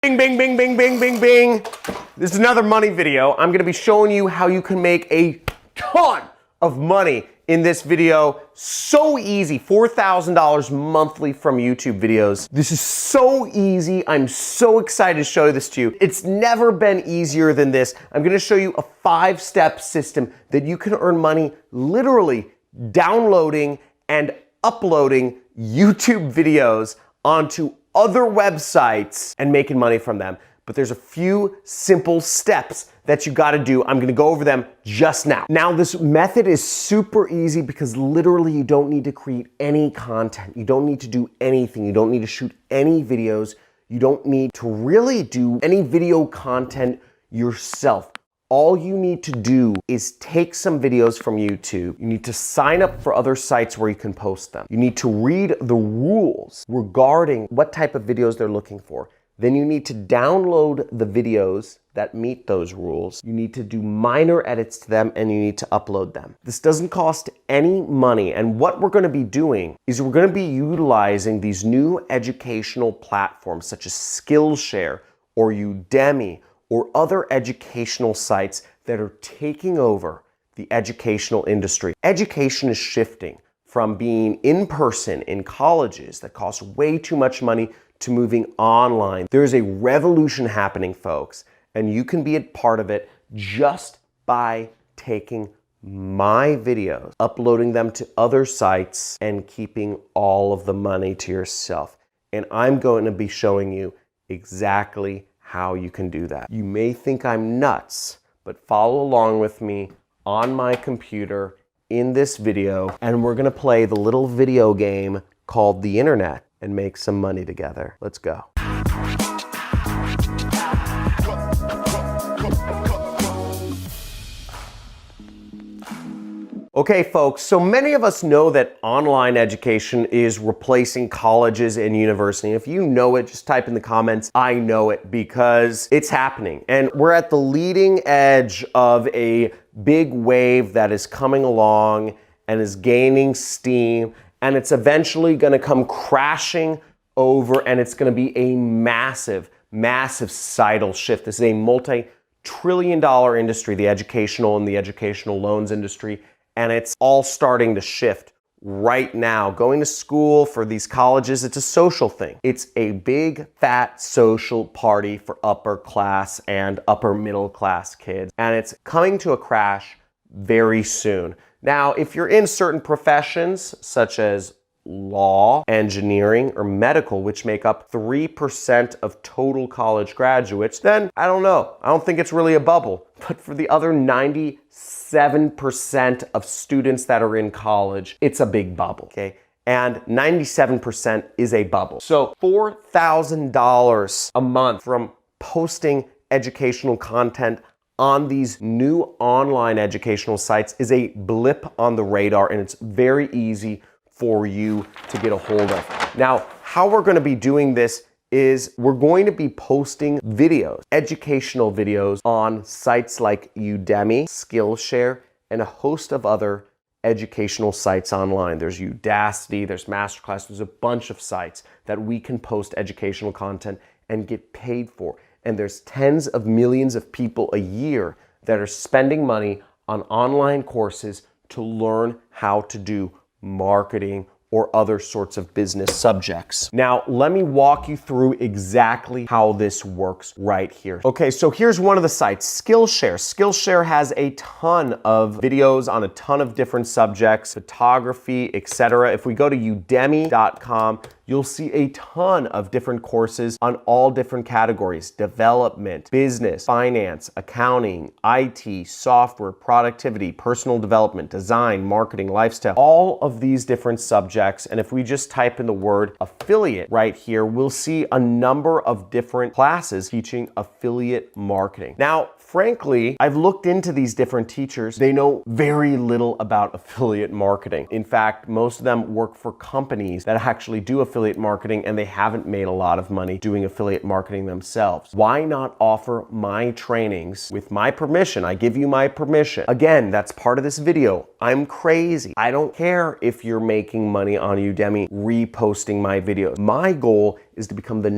Bing, bing, bing, bing, bing, bing, bing. This is another money video. I'm gonna be showing you how you can make a ton of money in this video. So easy, $4,000 monthly from YouTube videos. This is so easy. I'm so excited to show this to you. It's never been easier than this. I'm gonna show you a 5-step system that you can earn money literally downloading and uploading YouTube videos onto other websites and making money from them. But there's a few simple steps that you gotta do. I'm gonna go over them just now. Now, this method is super easy because literally you don't need to create any content. You don't need to do anything. You don't need to shoot any videos. You don't need to really do any video content yourself. All you need to do is take some videos from YouTube. You need to sign up for other sites where you can post them. You need to read the rules regarding what type of videos they're looking for. Then you need to download the videos that meet those rules. You need to do minor edits to them and you need to upload them. This doesn't cost any money, and what we're gonna be doing is we're gonna be utilizing these new educational platforms such as Skillshare or Udemy or other educational sites that are taking over the educational industry. Education is shifting from being in person in colleges that cost way too much money to moving online. There's a revolution happening, folks, and you can be a part of it just by taking my videos, uploading them to other sites, and keeping all of the money to yourself. And I'm going to be showing you exactly how you can do that. You may think I'm nuts, but follow along with me on my computer in this video, and we're gonna play the little video game called the internet and make some money together. Let's go. Okay, folks, so many of us know that online education is replacing colleges and university. If you know it, just type in the comments, I know it, because it's happening. And we're at the leading edge of a big wave that is coming along and is gaining steam, and it's eventually gonna come crashing over, and it's gonna be a massive, massive societal shift. This is a multi-trillion-dollar industry, the educational and the educational loans industry. And it's all starting to shift right now. Going to school for these colleges, it's a social thing. It's a big, fat social party for upper class and upper middle class kids. And it's coming to a crash very soon. Now, if you're in certain professions, such as law, engineering, or medical, which make up 3% of total college graduates, then I don't know. I don't think it's really a bubble. But for the other 97% of students that are in college, it's a big bubble, okay? And 97% is a bubble. So $4,000 a month from posting educational content on these new online educational sites is a blip on the radar, and it's very easy for you to get a hold of. Now, how we're gonna be doing this is we're going to be posting videos, educational videos, on sites like Udemy, Skillshare, and a host of other educational sites online. There's Udacity, there's Masterclass, there's a bunch of sites that we can post educational content and get paid for. And there's tens of millions of people a year that are spending money on online courses to learn how to do marketing or other sorts of business subjects. Now, let me walk you through exactly how this works right here. Okay, so here's one of the sites, Skillshare. Skillshare has a ton of videos on a ton of different subjects, photography, etc. If we go to udemy.com, you'll see a ton of different courses on all different categories: development, business, finance, accounting, IT, software, productivity, personal development, design, marketing, lifestyle, all of these different subjects. And if we just type in the word affiliate right here, we'll see a number of different classes teaching affiliate marketing. Now, frankly, I've looked into these different teachers. They know very little about affiliate marketing. In fact, most of them work for companies that actually do affiliate marketing, and they haven't made a lot of money doing affiliate marketing themselves. Why not offer my trainings with my permission? I give you my permission. Again, that's part of this video. I'm crazy. I don't care if you're making money on Udemy reposting my videos. My goal is to become the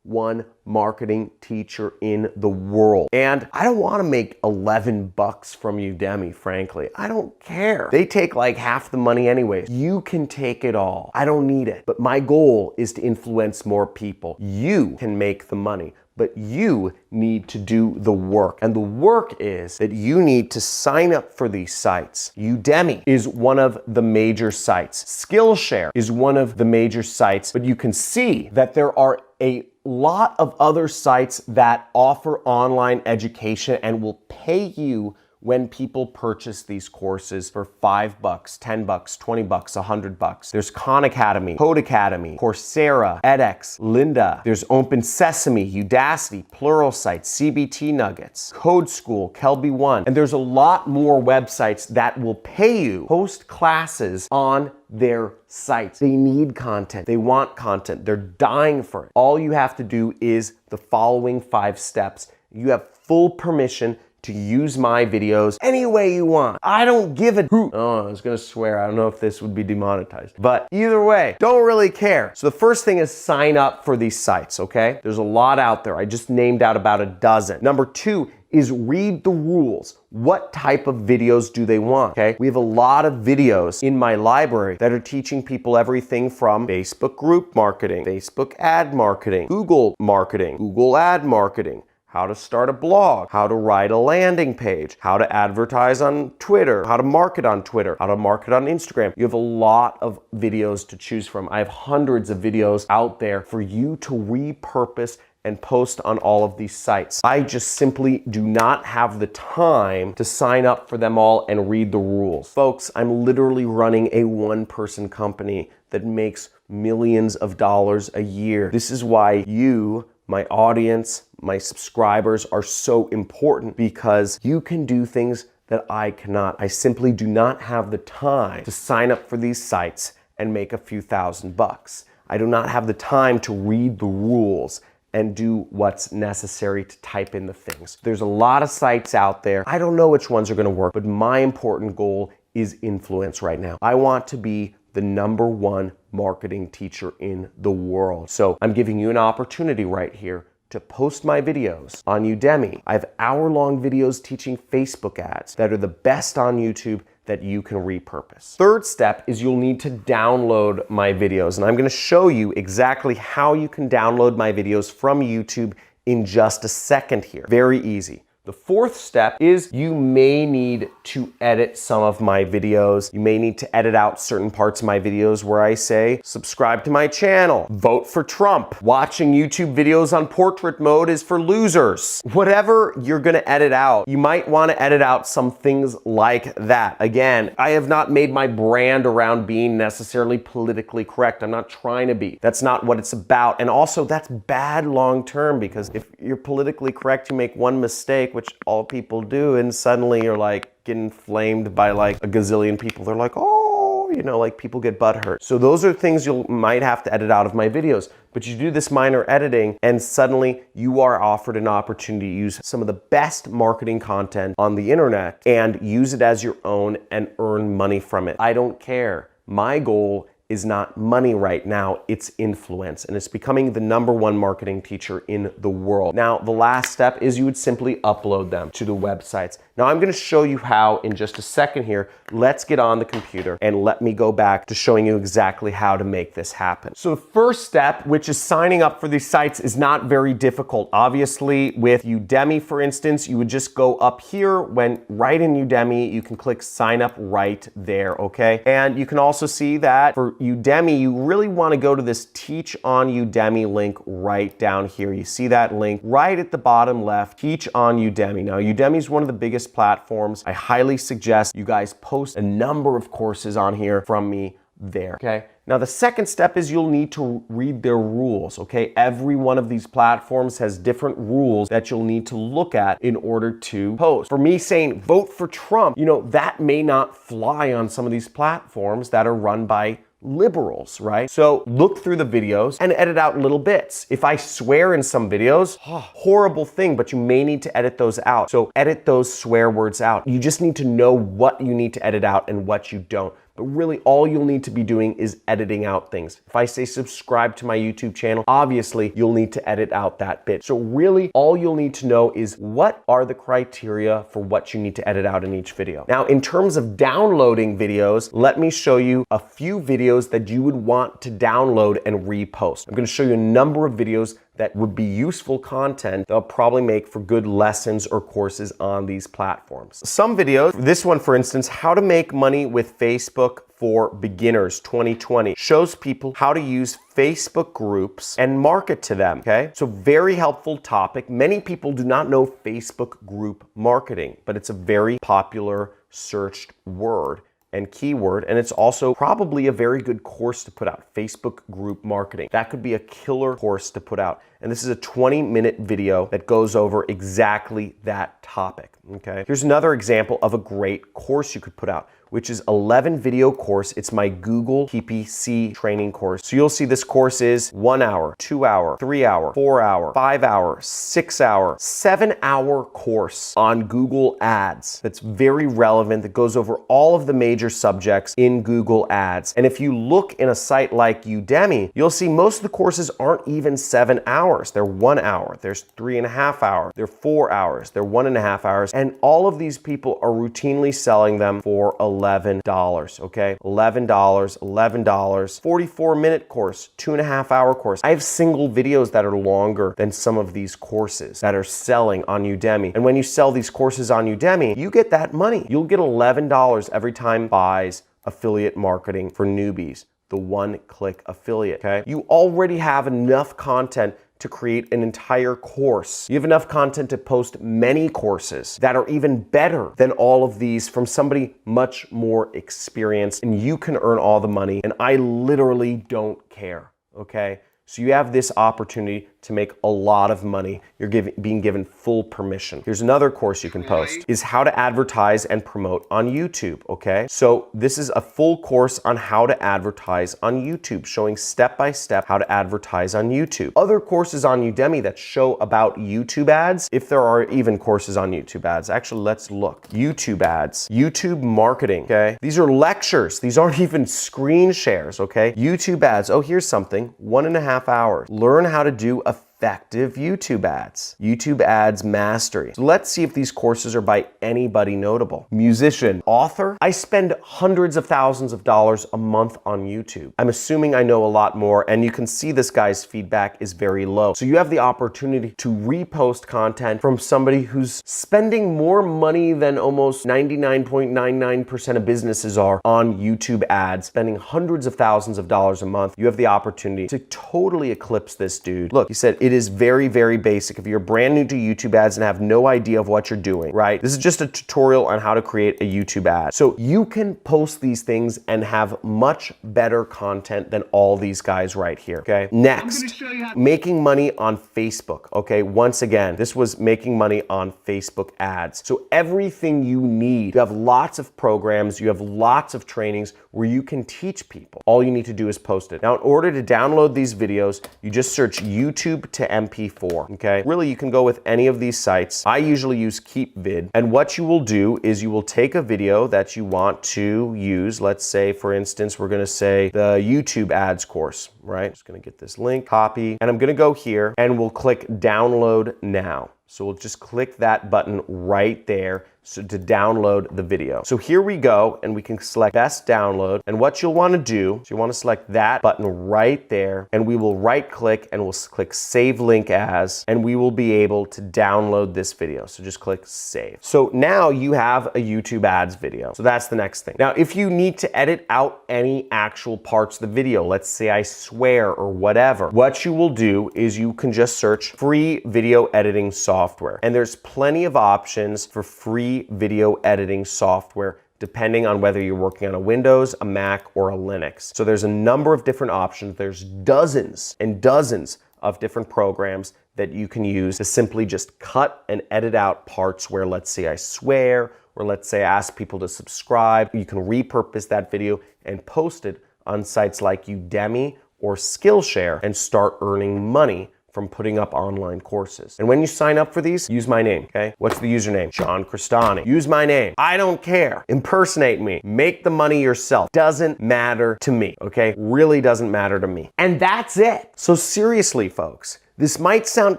one marketing teacher in the world. And I don't want to make 11 bucks from Udemy, frankly. I don't care. They take like half the money anyways. You can take it all. I don't need it. But my goal is to influence more people. You can make the money, but you need to do the work. And the work is that you need to sign up for these sites. Udemy is one of the major sites. Skillshare is one of the major sites, but you can see that there are a lot of other sites that offer online education and will pay you when people purchase these courses for $5, $10, $20, $100. There's Khan Academy, Code Academy, Coursera, edX, Lynda. There's Open Sesame, Udacity, Pluralsight, CBT Nuggets, Code School, Kelby One. And there's a lot more websites that will pay you to host classes on their sites. They need content. They want content. They're dying for it. All you have to do is the following 5 steps. You have full permission to use my videos any way you want. I don't give a hoot. Oh, I was gonna swear. I don't know if this would be demonetized. But either way, don't really care. So the first thing is sign up for these sites, okay? There's a lot out there. I just named out about a dozen. Number 2 is read the rules. What type of videos do they want, okay? We have a lot of videos in my library that are teaching people everything from Facebook group marketing, Facebook ad marketing, Google marketing, Google ad marketing, how to start a blog, how to write a landing page, how to advertise on Twitter, how to market on Twitter, how to market on Instagram. You have a lot of videos to choose from. I have hundreds of videos out there for you to repurpose and post on all of these sites. I just simply do not have the time to sign up for them all and read the rules. Folks, I'm literally running a one-person company that makes millions of dollars a year. This is why you, my audience, my subscribers are so important, because you can do things that I cannot. I simply do not have the time to sign up for these sites and make a few $1,000s. I do not have the time to read the rules and do what's necessary to type in the things. There's a lot of sites out there. I don't know which ones are gonna work, but my important goal is influence right now. I want to be the #1 marketing teacher in the world. So I'm giving you an opportunity right here to post my videos on Udemy. I have hour-long videos teaching Facebook ads that are the best on YouTube that you can repurpose. Third step is you'll need to download my videos, and I'm gonna show you exactly how you can download my videos from YouTube in just a second here. Very easy. The fourth step is you may need to edit some of my videos. You may need to edit out certain parts of my videos where I say, subscribe to my channel, vote for Trump, watching YouTube videos on portrait mode is for losers. Whatever you're gonna edit out, you might wanna edit out some things like that. Again, I have not made my brand around being necessarily politically correct. I'm not trying to be. That's not what it's about. And also, that's bad long-term, because if you're politically correct, you make one mistake, which all people do, and suddenly you're like getting flamed by like a gazillion people. They're like, oh, you know, like people get butthurt. So those are things you might have to edit out of my videos. But you do this minor editing and suddenly you are offered an opportunity to use some of the best marketing content on the internet and use it as your own and earn money from it. I don't care. My goal is not money right now, it's influence. And it's becoming the #1 marketing teacher in the world. Now, the last step is you would simply upload them to the websites. Now, I'm gonna show you how in just a second here. Let's get on the computer and let me go back to showing you exactly how to make this happen. So the first step, which is signing up for these sites, is not very difficult. Obviously, with Udemy, for instance, you would just go up here when right in Udemy, you can click sign up right there, okay? And you can also see that for Udemy, you really want to go to this Teach on Udemy link right down here. You see that link right at the bottom left, Teach on Udemy. Now, Udemy is one of the biggest platforms. I highly suggest you guys post a number of courses on here from me there, okay? Now, the second step is you'll need to read their rules, okay? Every one of these platforms has different rules that you'll need to look at in order to post. For me saying vote for Trump, you know, that may not fly on some of these platforms that are run by liberals, right? So look through the videos and edit out little bits. If I swear in some videos, horrible thing, but you may need to edit those out. So edit those swear words out. You just need to know what you need to edit out and what you don't. But really, all you'll need to be doing is editing out things. If I say subscribe to my YouTube channel, obviously you'll need to edit out that bit. So really, all you'll need to know is what are the criteria for what you need to edit out in each video. Now, in terms of downloading videos, let me show you a few videos that you would want to download and repost. I'm going to show you a number of videos that would be useful content they'll probably make for good lessons or courses on these platforms. Some videos, this one for instance, how to make money with Facebook for beginners 2020, shows people how to use Facebook groups and market to them, okay? So very helpful topic. Many people do not know Facebook group marketing, but it's a very popular searched word and keyword, and it's also probably a very good course to put out, Facebook group marketing. That could be a killer course to put out. And this is a 20-minute video that goes over exactly that topic, okay? Here's another example of a great course you could put out, which is 11 video course. It's my Google PPC training course. So you'll see this course is 1 hour, 2 hour, 3 hour, 4 hour, 5 hour, 6 hour, 7 hour course on Google Ads. That's very relevant, that goes over all of the major subjects in Google Ads. And if you look in a site like Udemy, you'll see most of the courses aren't even 7 hours. They're 1 hour, there's 3.5 hours, they're 4 hours, they're 1.5 hours. And all of these people are routinely selling them for $11, okay? $11, $11, 44-minute course, 2.5 hour course. I have single videos that are longer than some of these courses that are selling on Udemy. And when you sell these courses on Udemy, you get that money. You'll get $11 every time buys affiliate marketing for newbies, the one-click affiliate, okay? You already have enough content to create an entire course. You have enough content to post many courses that are even better than all of these from somebody much more experienced, and you can earn all the money, and I literally don't care, okay? So you have this opportunity to make a lot of money. You're being given full permission. Here's another course you can post, is how to advertise and promote on YouTube, okay? So this is a full course on how to advertise on YouTube, showing step-by-step how to advertise on YouTube. Other courses on Udemy that show about YouTube ads, if there are even courses on YouTube ads. Actually, let's look. YouTube ads, YouTube marketing, okay? These are lectures. These aren't even screen shares, okay? YouTube ads, oh, here's something, 1.5 hours. Learn how to do effective YouTube ads. YouTube ads mastery. So let's see if these courses are by anybody notable. Musician, author. I spend hundreds of thousands of dollars a month on YouTube. I'm assuming I know a lot more, and you can see this guy's feedback is very low. So you have the opportunity to repost content from somebody who's spending more money than almost 99.99% of businesses are on YouTube ads, spending hundreds of thousands of dollars a month. You have the opportunity to totally eclipse this dude. Look, he said, it is very, very basic. If you're brand new to YouTube ads and have no idea of what you're doing, right? This is just a tutorial on how to create a YouTube ad. So you can post these things and have much better content than all these guys right here, okay? Next, making money on Facebook, okay? Once again, this was making money on Facebook ads. So everything you need, you have lots of programs, you have lots of trainings where you can teach people. All you need to do is post it. Now, in order to download these videos, you just search YouTube to MP4, okay? Really, you can go with any of these sites. I usually use KeepVid, and what you will do is you will take a video that you want to use. Let's say, for instance, we're gonna say the YouTube ads course, right? Just gonna get this link, copy, and I'm gonna go here, and we'll click download now. So we'll just click that button right there to download the video. So here we go, and we can select best download. And what you'll want to do is you want to select that button right there, and we will right click and we'll click save link as, and we will be able to download this video. So just click save. So now you have a YouTube ads video. So that's the next thing. Now, if you need to edit out any actual parts of the video, let's say I swear or whatever, what you will do is you can just search free video editing software. And there's plenty of options for free video editing software depending on whether you're working on a Windows, a Mac, or a Linux. So there's a number of different options. There's dozens and dozens of different programs that you can use to simply just cut and edit out parts where, let's say, I swear, or let's say I ask people to subscribe. You can repurpose that video and post it on sites like Udemy or Skillshare and start earning money from putting up online courses. And when you sign up for these, use my name, okay? What's the username? John Cristani. Use my name. I don't care. Impersonate me. Make the money yourself. Doesn't matter to me, okay? Really doesn't matter to me. And that's it. So seriously, folks, this might sound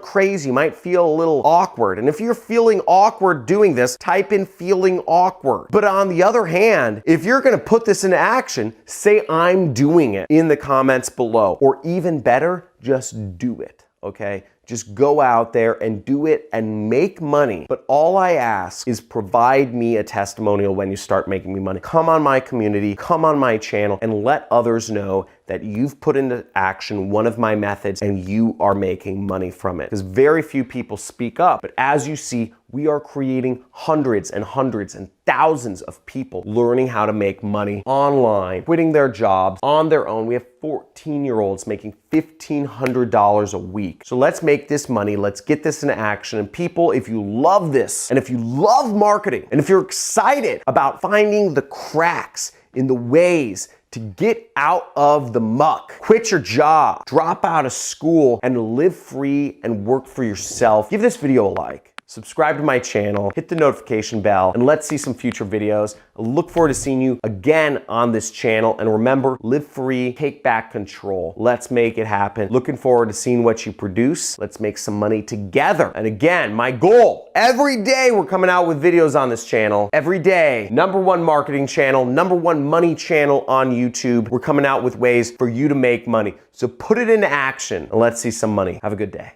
crazy, might feel a little awkward. And if you're feeling awkward doing this, type in feeling awkward. But on the other hand, if you're gonna put this into action, say I'm doing it in the comments below. Or even better, just do it, okay? Just go out there and do it and make money. But all I ask is provide me a testimonial when you start making me money. Come on my community, come on my channel, and let others know that you've put into action one of my methods and you are making money from it. Because very few people speak up. But as you see, we are creating hundreds and hundreds and thousands of people learning how to make money online, quitting their jobs on their own. We have 14-year-olds making $1,500 a week. So let's make this money. Let's get this into action. And people, if you love this, and if you love marketing, and if you're excited about finding the cracks in the ways to get out of the muck, quit your job, drop out of school, and live free and work for yourself, give this video a like. Subscribe to my channel, hit the notification bell, and let's see some future videos. I look forward to seeing you again on this channel. And remember, live free, take back control. Let's make it happen. Looking forward to seeing what you produce. Let's make some money together. And again, my goal, every day we're coming out with videos on this channel. Every day, #1 marketing channel, #1 money channel on YouTube. We're coming out with ways for you to make money. So put it into action and let's see some money. Have a good day.